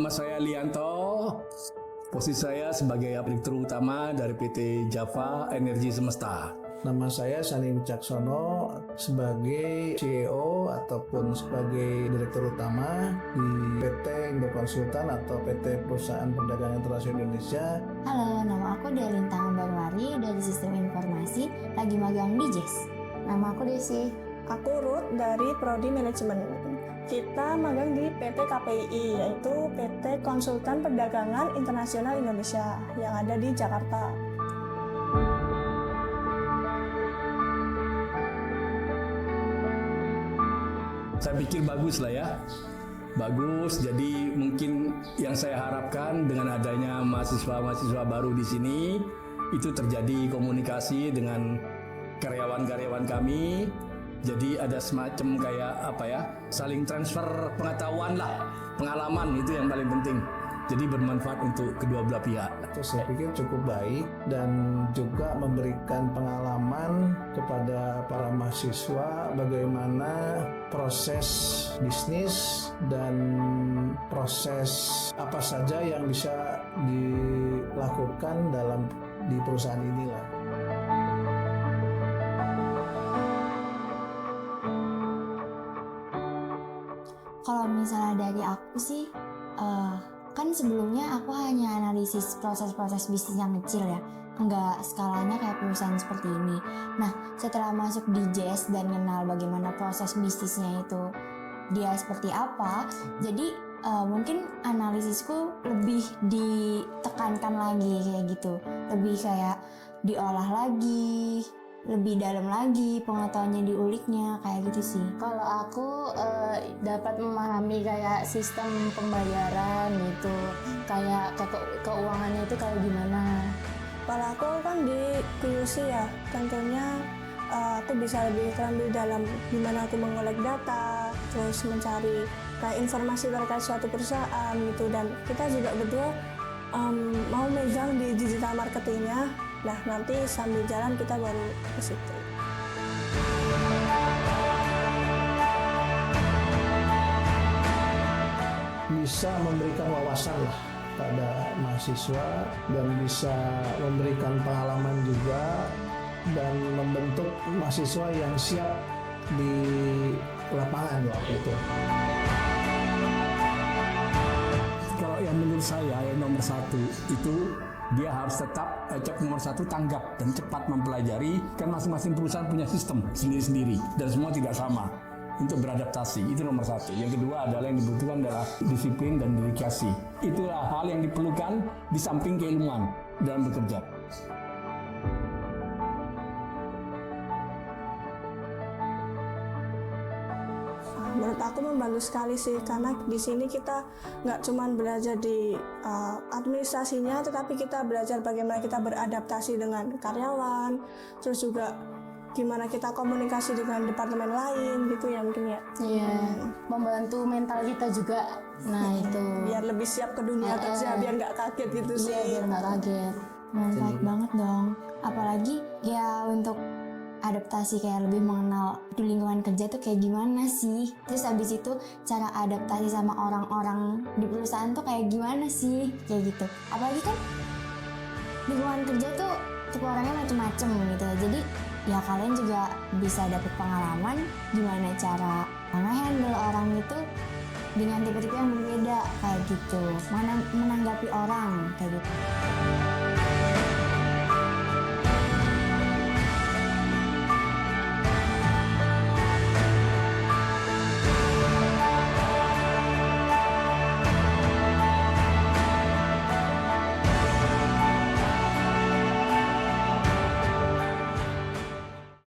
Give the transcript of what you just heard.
Nama saya Lianto. Posisi saya sebagai Direktur Utama dari PT Java Energi Semesta. Nama saya Sani Wicaksono sebagai CEO ataupun sebagai Direktur Utama di PT Indo Konsultan atau PT Perusahaan Perdagangan Internasional Indonesia. Halo, nama aku Delinta Barwari dari Sistem Informasi, lagi magang di JES. Nama aku Desi. Aku Ruth dari Prodi Manajemen. Kita magang di PT KPI, yaitu PT Konsultan Perdagangan Internasional Indonesia yang ada di Jakarta. Saya pikir bagus lah ya. Bagus, jadi mungkin yang saya harapkan dengan adanya mahasiswa-mahasiswa baru di sini, itu terjadi komunikasi dengan karyawan-karyawan kami. Jadi ada semacam kayak saling transfer pengetahuan lah, pengalaman itu yang paling penting. Jadi bermanfaat untuk kedua belah pihak. Itu saya pikir cukup baik dan juga memberikan pengalaman kepada para mahasiswa bagaimana proses bisnis dan proses apa saja yang bisa dilakukan di perusahaan inilah. Kalau misalnya dari aku sih, kan sebelumnya aku hanya analisis proses-proses bisnis yang kecil ya, nggak skalanya kayak perusahaan seperti ini. Nah, setelah masuk di JES dan kenal bagaimana proses bisnisnya itu dia seperti apa, jadi mungkin analisisku lebih ditekankan lagi kayak gitu, lebih kayak diolah lagi, lebih dalam lagi pengetahuannya, diuliknya kayak gitu sih. Kalau aku dapat memahami kayak sistem pembayaran gitu, kayak keuangannya itu kayak gimana. Kalau aku kan di QC ya, tentunya aku bisa lebih terampil dalam gimana aku mengolek data, terus mencari kayak informasi terkait suatu perusahaan gitu, dan kita juga berdua mau megang di digital marketingnya. Nah, nanti sambil jalan kita baru ke situ. Bisa memberikan wawasan lah pada mahasiswa dan bisa memberikan pengalaman juga dan membentuk mahasiswa yang siap di lapangan waktu itu. Kalau yang menurut saya yang nomor satu itu dia harus tetap nomor satu tanggap dan cepat mempelajari, kan masing-masing perusahaan punya sistem sendiri-sendiri dan semua tidak sama untuk beradaptasi. Itu nomor satu. Yang kedua adalah yang dibutuhkan adalah disiplin dan dedikasi. Itulah hal yang diperlukan di samping keilmuan dalam bekerja. Menurut aku membantu sekali sih, karena di sini kita nggak cuma belajar di administrasinya, tetapi kita belajar bagaimana kita beradaptasi dengan karyawan, terus juga gimana kita komunikasi dengan departemen lain gitu ya mungkin ya. Iya, membantu mental kita juga. Nah itu. Biar lebih siap ke dunia kerja, biar nggak kaget gitu sih. Iya, biar nggak kaget. Manfaat banget dong. Apalagi ya untuk adaptasi, kayak lebih mengenal di lingkungan kerja tuh kayak gimana sih. Terus habis itu cara adaptasi sama orang-orang di perusahaan tuh kayak gimana sih, kayak gitu. Apalagi kan lingkungan kerja tuh tipe orangnya macem-macem gitu. Jadi ya kalian juga bisa dapet pengalaman gimana cara nge-handle orang itu dengan tipe-tipe yang berbeda kayak gitu. Menanggapi orang kayak gitu.